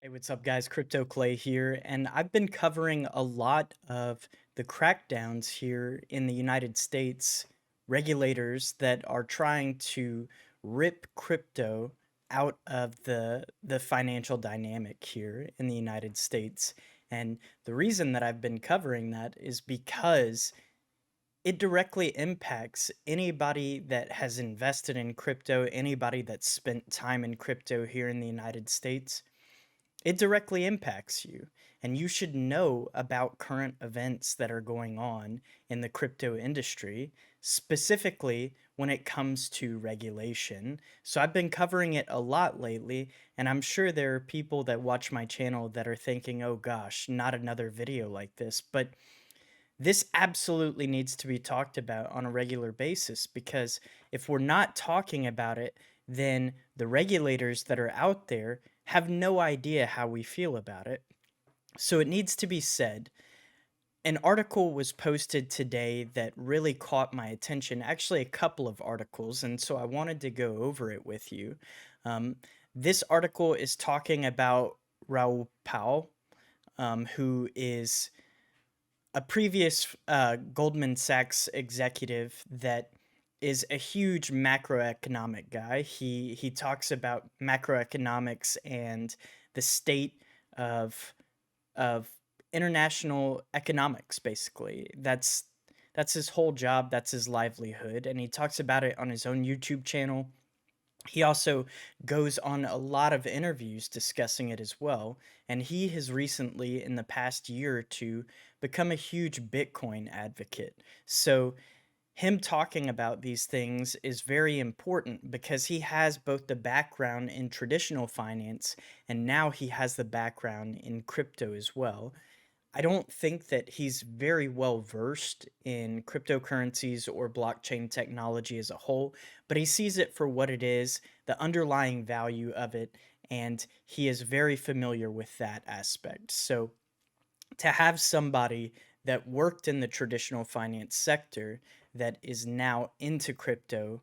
Hey, what's up, guys? Crypto Clay here, and I've been covering a lot of the crackdowns here in the United States, regulators that are trying to rip crypto out of the financial dynamic here in the United States. And the reason that I've been covering that is because it directly impacts anybody that has invested in crypto, anybody that's spent time in crypto here in the United States. It directly impacts you, and you should know about current events that are going on in the crypto industry, specifically when it comes to regulation. So I've been covering it a lot lately, and I'm sure there are people that watch my channel that are thinking, oh gosh, not another video like this. But this absolutely needs to be talked about on a regular basis because if we're not talking about it, then the regulators that are out there have no idea how we feel about it. So it needs to be said. An article was posted today that really caught my attention, actually, a couple of articles, and so I wanted to go over it with you. Um, this article is talking about Raoul Pal, who is a previous Goldman Sachs executive that is a huge macroeconomic guy. He talks about macroeconomics and the state of of international economics. Basically, that's his whole job. That's his livelihood, and he talks about it on his own YouTube channel. He also goes on a lot of interviews discussing it as well, and he has recently, in the past year or two, become a huge Bitcoin advocate. So, him talking about these things is very important because he has both the background in traditional finance and now he has the background in crypto as well. I don't think that he's very well versed in cryptocurrencies or blockchain technology as a whole, but he sees it for what it is, the underlying value of it, and he is very familiar with that aspect. So, to have somebody that worked in the traditional finance sector that is now into crypto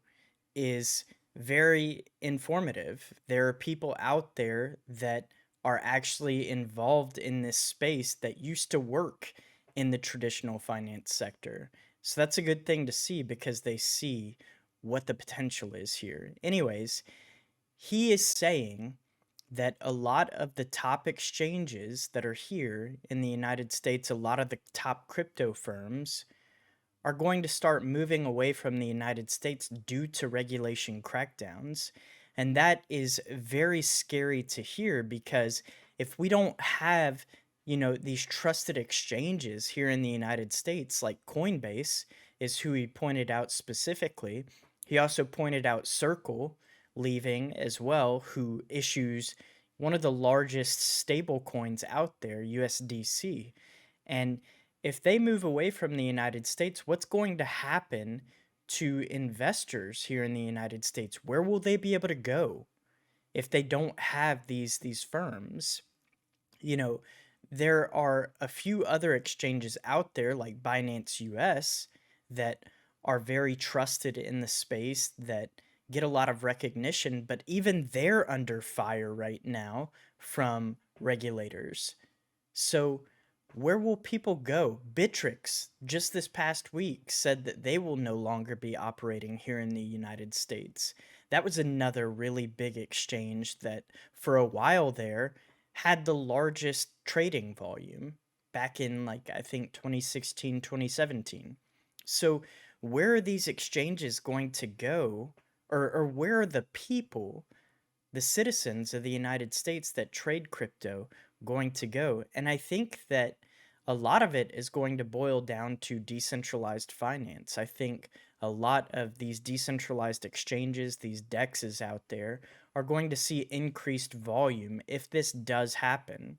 is very informative. There are people out there that are actually involved in this space that used to work in the traditional finance sector. So that's a good thing to see because they see what the potential is here. Anyways, he is saying that a lot of the top exchanges that are here in the United States, a lot of the top crypto firms, are going to start moving away from the United States due to regulation crackdowns. And that is very scary to hear because if we don't have, these trusted exchanges here in the United States, like Coinbase is who he pointed out specifically. He also pointed out Circle leaving as well, who issues one of the largest stable coins out there, USDC. And if they move away from the United States, what's going to happen to investors here in the United States? Where will they be able to go if they don't have these firms? You know, there are a few other exchanges out there like Binance US that are very trusted in the space that get a lot of recognition, but even they're under fire right now from regulators. So, where will people go? Bittrex, just this past week, said that they will no longer be operating here in the United States. That was another really big exchange that, for a while there, had the largest trading volume back in, like, I think 2016, 2017. So, where are these exchanges going to go? Or where are the people, the citizens of the United States that trade crypto going to go? And I think that a lot of it is going to boil down to decentralized finance. I think a lot of these decentralized exchanges, these DEXs out there, are going to see increased volume if this does happen.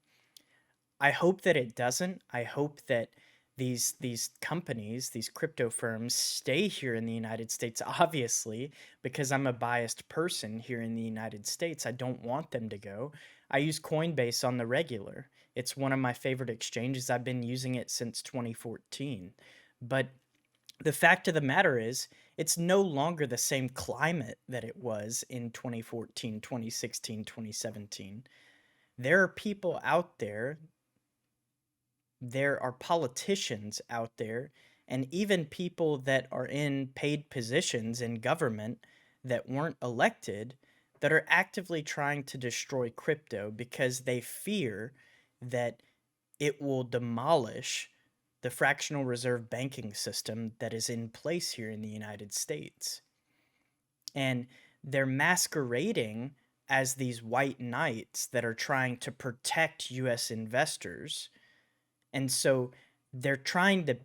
I hope that it doesn't. I hope that these companies, these crypto firms stay here in the United States, obviously, because I'm a biased person here in the United States. I don't want them to go. I use Coinbase on the regular. It's one of my favorite exchanges. I've been using it since 2014. But the fact of the matter is, it's no longer the same climate that it was in 2014, 2016, 2017. There are people out there are politicians out there, and even people that are in paid positions in government that weren't elected that are actively trying to destroy crypto because they fear that it will demolish the fractional reserve banking system that is in place here in the United States. And they're masquerading as these white knights that are trying to protect US investors. And so they're trying to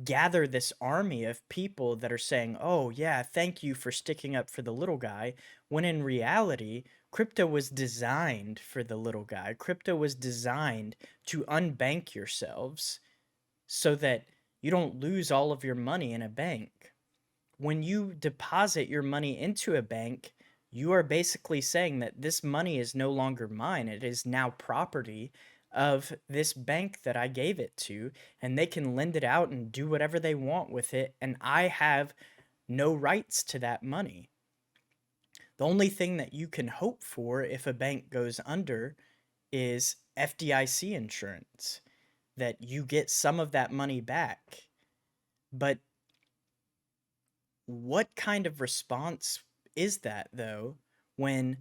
gather this army of people that are saying, oh, yeah, thank you for sticking up for the little guy. When in reality, crypto was designed for the little guy. Crypto was designed to unbank yourselves so that you don't lose all of your money in a bank. When you deposit your money into a bank, you are basically saying that this money is no longer mine. It is now property of this bank that I gave it to, and they can lend it out and do whatever they want with it, and I have no rights to that money. The only thing that you can hope for if a bank goes under is FDIC insurance, that you get some of that money back. But what kind of response is that, though, when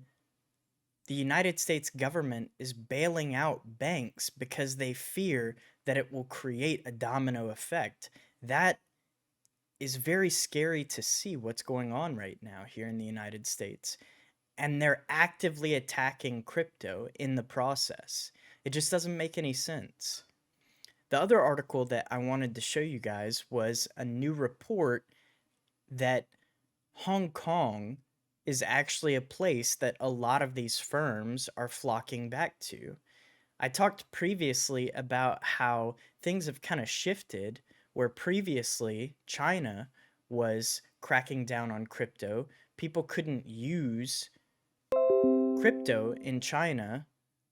the United States government is bailing out banks because they fear that it will create a domino effect? That is very scary to see what's going on right now here in the United States. And they're actively attacking crypto in the process. It just doesn't make any sense. The other article that I wanted to show you guys was a new report that Hong Kong is actually a place that a lot of these firms are flocking back to. I talked previously about how things have kind of shifted, where previously China was cracking down on crypto. People couldn't use crypto in China.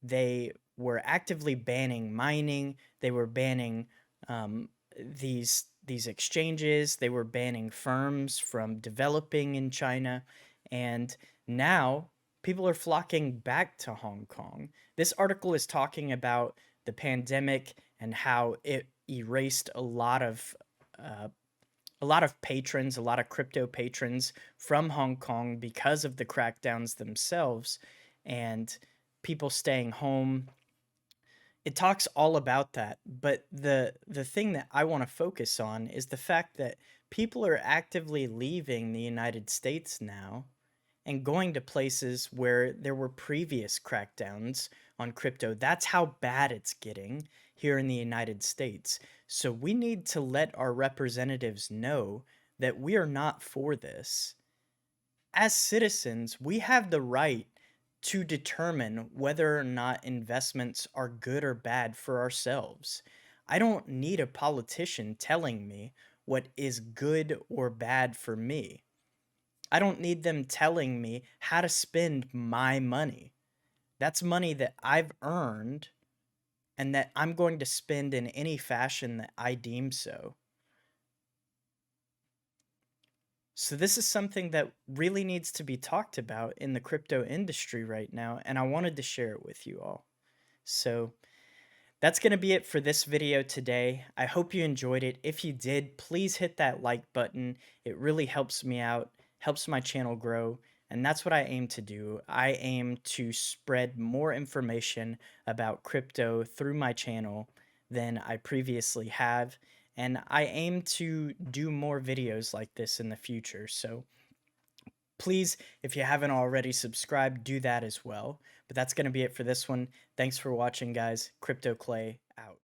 They were actively banning mining. They were banning um, these exchanges. They were banning firms from developing in China, and now people are flocking back to Hong Kong. This article is talking about the pandemic and how it erased uh, a lot of patrons, a lot of crypto patrons from Hong Kong because of the crackdowns themselves and people staying home. It talks all about that, but the thing that I want to focus on is the fact that people are actively leaving the United States now and going to places where there were previous crackdowns on crypto. That's how bad it's getting here in the United States. So we need to let our representatives know that we are not for this. As citizens, we have the right to determine whether or not investments are good or bad for ourselves. I don't need a politician telling me what is good or bad for me. I don't need them telling me how to spend my money. That's money that I've earned and that I'm going to spend in any fashion that I deem so. So, this is something that really needs to be talked about in the crypto industry right now, and I wanted to share it with you all. So, that's going to be it for this video today. I hope you enjoyed it. If you did, please hit that like button. It really helps me out, helps my channel grow, and that's what I aim to do. I aim to spread more information about crypto through my channel than I previously have, and I aim to do more videos like this in the future. So please, if you haven't already subscribed, do that as well. But that's going to be it for this one. Thanks for watching, guys. Crypto Clay out.